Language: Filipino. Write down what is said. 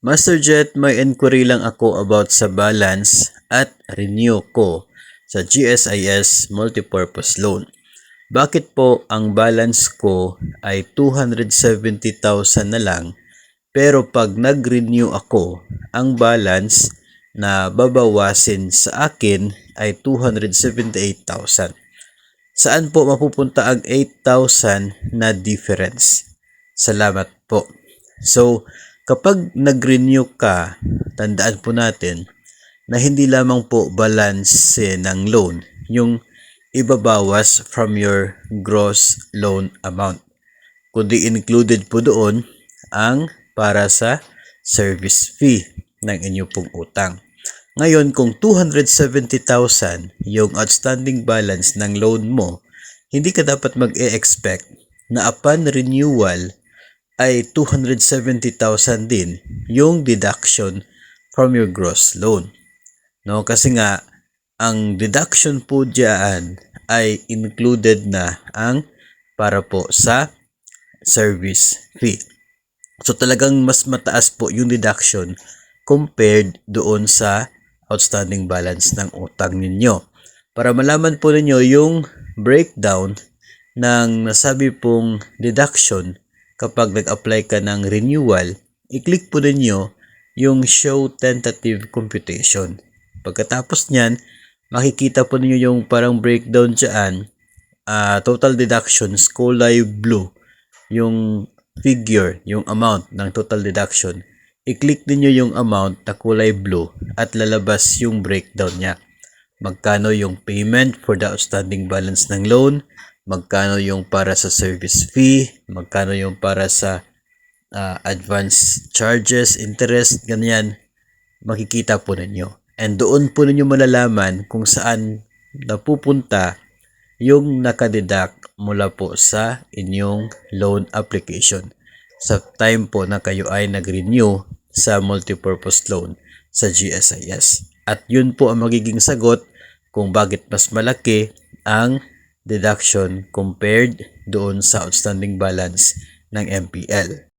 Master Jet, may inquiry lang ako about sa balance at renew ko sa GSIS Multipurpose Loan. Bakit po ang balance ko ay 270,000 na lang, pero pag nag-renew ako, ang balance na babawasin sa akin ay 278,000. Saan po mapupunta ang 8,000 na difference? Salamat po. So, kapag nag-renew ka, tandaan po natin na hindi lamang po balance ng loan yung ibabawas from your gross loan amount, kundi included po doon ang para sa service fee ng inyo pong utang. Ngayon, kung 270,000 yung outstanding balance ng loan mo, hindi ka dapat mag-e-expect na upon renewal ay 270,000 din yung deduction from your gross loan. No, kasi nga ang deduction po diyan ay included na ang para po sa service fee. So talagang mas mataas po yung deduction compared doon sa outstanding balance ng utang ninyo. Para malaman po ninyo yung breakdown ng nasabi pong deduction kapag nag-apply ka ng renewal, i-click po ninyo yung show tentative computation. Pagkatapos nyan, makikita po ninyo yung parang breakdown dyan, total deductions, kulay blue, yung figure, yung amount ng total deduction. I-click niyo yung amount na kulay blue at lalabas yung breakdown niya. Magkano yung payment for the outstanding balance ng loan, magkano yung para sa service fee, magkano yung para sa advance charges, interest, ganyan. Makikita po ninyo. And doon po ninyo malalaman kung saan napupunta yung nakadeduct mula po sa inyong loan application sa time po na kayo ay nag-renew sa multipurpose loan sa GSIS. At yun po ang magiging sagot kung bakit mas malaki ang deduction compared doon sa outstanding balance ng MPL.